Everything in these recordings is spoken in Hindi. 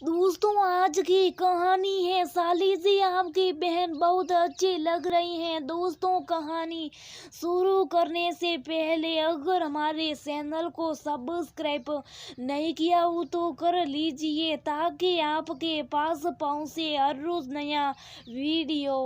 दोस्तों, आज की कहानी है साली जी आपकी बहन बहुत अच्छी लग रही हैं। दोस्तों, कहानी शुरू करने से पहले अगर हमारे चैनल को सब्सक्राइब नहीं किया हो तो कर लीजिए ताकि आपके पास पहुंचे हर रोज नया वीडियो।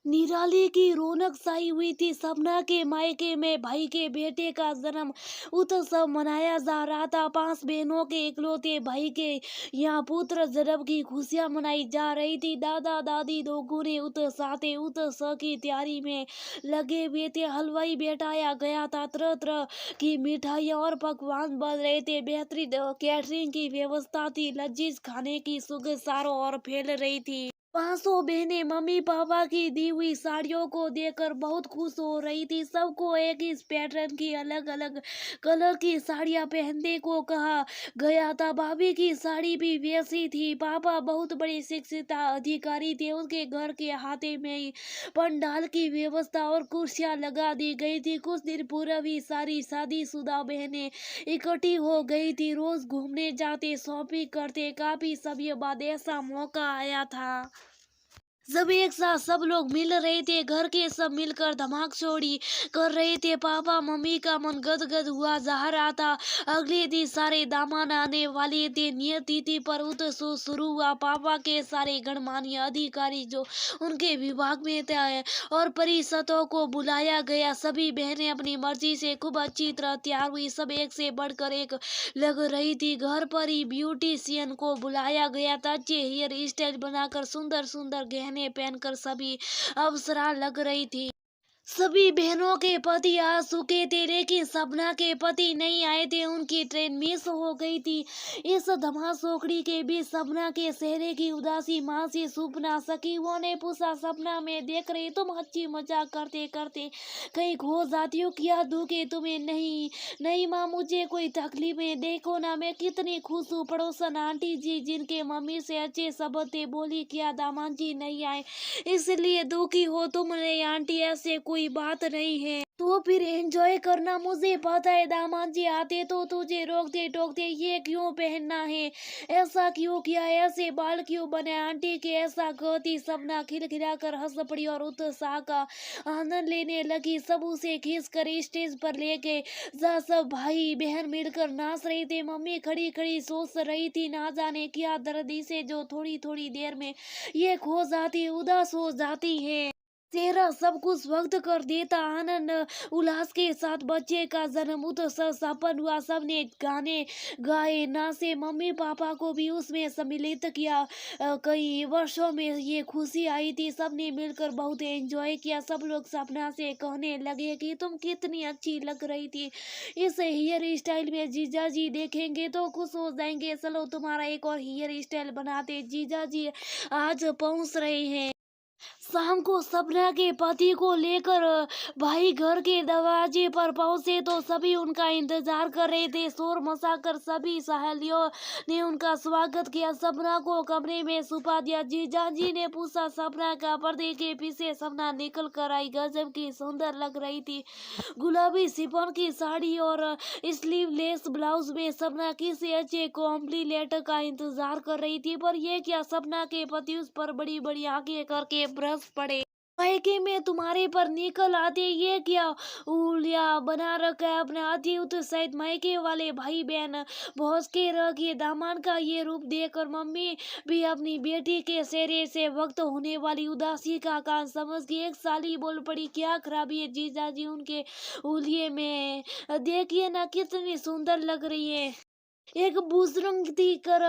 निराली की रौनक छाई हुई थी। सपना के मायके में भाई के बेटे का जन्म उत्सव मनाया जा रहा था। 5 बहनों के इकलौते भाई के यहाँ पुत्र जन्म की खुशियां मनाई जा रही थी। दादा दादी दोनों ने उत्सव की तैयारी में लगे हुए थे। हलवाई बैठाया गया था, तरह तरह की मिठाइयाँ और पकवान बन रहे थे। बेहतरीन कैटरिंग की व्यवस्था थी। लजीज खाने की सुगंध चारों ओर फैल रही थी। 500 बहनें मम्मी पापा की दी हुई साड़ियों को देखकर बहुत खुश हो रही थी। सबको एक ही पैटर्न की अलग अलग कलर की साड़ियां पहनने को कहा गया था। भाभी की साड़ी भी वैसी थी। पापा बहुत बड़े शिक्षित अधिकारी थे। उनके घर के हाथे में ही पंडाल की व्यवस्था और कुर्सियां लगा दी गई थी। कुछ दिन पूर्व ही सारी शादीशुदा बहनें इकट्ठी हो गई थी। रोज घूमने जाते, शॉपिंग करते। काफी समय बाद ऐसा मौका आया था जब एक साथ सब लोग मिल रहे थे। घर के सब मिलकर धमाकचोड़ी कर रहे थे। पापा मम्मी का मन गदगद हुआ जा रहा था। अगले दिन सारे दामाद आने वाले थे। नियत तिथि पर उत्सव शुरू हुआ। पापा के सारे गणमान्य अधिकारी जो उनके विभाग में थे और परिषदों को बुलाया गया। सभी बहनें अपनी मर्जी से खूब अच्छी तरह तैयार हुई। सब एक से बढ़कर एक लग रही थी। घर पर ही ब्यूटिशियन को बुलाया गया था। अच्छे हेयर स्टाइल बनाकर सुंदर सुंदर गहने पहनकर सभी अप्सरा लग रही थी। सभी बहनों के पति आ चुके थे लेकिन सपना के पति नहीं आए थे। उनकी ट्रेन मिस हो गई थी। इस धमासोकड़ी के बीच सपना के चेहरे की उदासी माँ से छुप ना सकी। उन्होंने पूछा, सपना में देख रही तुम हंसी मजाक करते करते कहीं खो जाती हो, क्या दुखे तुम्हें? नहीं नहीं माँ, मुझे कोई तकलीफ है। देखो ना मैं कितनी खुश हूँ। पड़ोसन आंटी जी जिनके मम्मी से अच्छे शब्द थे बोली, क्या दामाद जी नहीं आए इसलिए दुखी हो तुम? नहीं आंटी, ऐसे कोई बात नहीं है। तो फिर एंजॉय करना। मुझे पता है दामाद जी आते तो तुझे रोकते टोकते, ये क्यों पहनना है, ऐसा क्यों किया, ऐसे बाल क्यों बने आंटी के? ऐसा कहती सपना खिलखिला कर हंस पड़ी और उत्साह का आनंद लेने लगी। सब उसे खींच कर स्टेज पर ले गए जहाँ सब भाई बहन मिलकर नाच रहे थे। मम्मी खड़ी खड़ी सोच रही थी, ना जाने क्या दर्द इसे जो थोड़ी थोड़ी देर में ये खो जाती, उदास हो जाती है। चेहरा सब कुछ व्यक्त कर देता। आनंद उल्लास के साथ बच्चे का जन्म उत्सव सफल हुआ। सबने गाने गाए, नाचे। मम्मी पापा को भी उसमें सम्मिलित किया। कई वर्षों में ये खुशी आई थी। सबने मिलकर बहुत एंजॉय किया। सब लोग सपना से कहने लगे कि तुम कितनी अच्छी लग रही थी इस हेयर स्टाइल में। जीजा जी देखेंगे तो खुश हो जाएंगे। चलो तुम्हारा एक और हेयर स्टाइल बनाते। जीजा जी आज पहुंच रहे हैं। शाम को सपना के पति को लेकर भाई घर के दरवाजे पर पहुंचे तो सभी उनका इंतजार कर रहे थे। शोर मचाकर सभी सहेलियों ने उनका स्वागत किया। सपना को कमरे में छुपा दिया। जीजा जी ने पूछा, सपना का पर्दे के पीछे सपना निकल कर आई। गजब की सुंदर लग रही थी। गुलाबी शिफॉन की साड़ी और स्लीवलेस ब्लाउज में सपना किसी अच्छे कॉम्प्लीमेंट का इंतजार कर रही थी। पर यह क्या, सपना के पति उस पर बड़ी बड़ी आंखें करके बरस पड़े। मायके में तुम्हारे पर निकल आते, ये क्या उलिया बना रखा है अपने हाथी उत्साहित मायके वाले भाई बहन भौस के रखिए। दामाद का ये रूप देखकर मम्मी भी अपनी बेटी के चेहरे से वक्त होने वाली उदासी का कारण समझ के एक साली बोल पड़ी, क्या खराबी है जीजा जी उनके उलिये में? देखिए ना कितनी सुंदर लग रही है। एक बुजुर्ग थी कर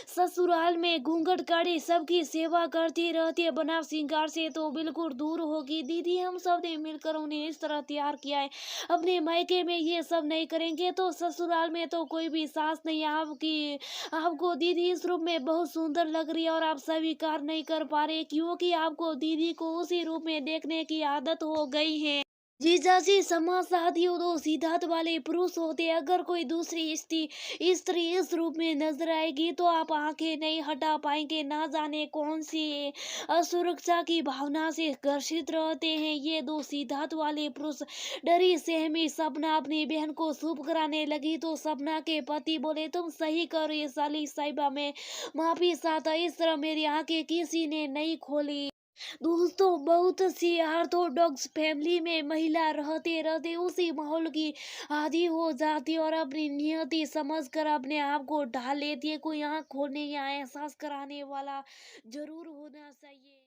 ससुराल में घूंघट काढ़ी सबकी सेवा करती रहती है। बनाव श्रृंगार से तो बिल्कुल दूर होगी। दीदी हम सब ने मिलकर उन्हें इस तरह तैयार किया है। अपने मायके में ये सब नहीं करेंगे तो ससुराल में तो कोई भी सास नहीं। आपको दीदी इस रूप में बहुत सुंदर लग रही है और आप स्वीकार नहीं कर पा रहे क्योंकि आपको दीदी को उसी रूप में देखने की आदत हो गई है। जीजाजी समाज साथियों, दो सिद्धांत वाले पुरुष होते। अगर कोई दूसरी स्त्री स्त्री इस रूप में नजर आएगी तो आप आंखें नहीं हटा पाएंगे। ना जाने कौन सी असुरक्षा की भावना से ग्रसित रहते हैं ये दो सिद्धांत वाले पुरुष। डरी सहमी सपना अपनी बहन को सूप कराने लगी तो सपना के पति बोले, तुम सही कर रही साली साहिबा, मैं माफी चाहता, इस तरह मेरी आंखें किसी ने नहीं खोली। दोस्तों, बहुत सी ऑर्थोडॉक्स फैमिली में महिला रहते रहते उसी माहौल की आदी हो जाती है और अपनी नियति समझकर अपने आप को ढाल लेती है। कोई आंख खोलने या एहसास कराने वाला जरूर होना चाहिए।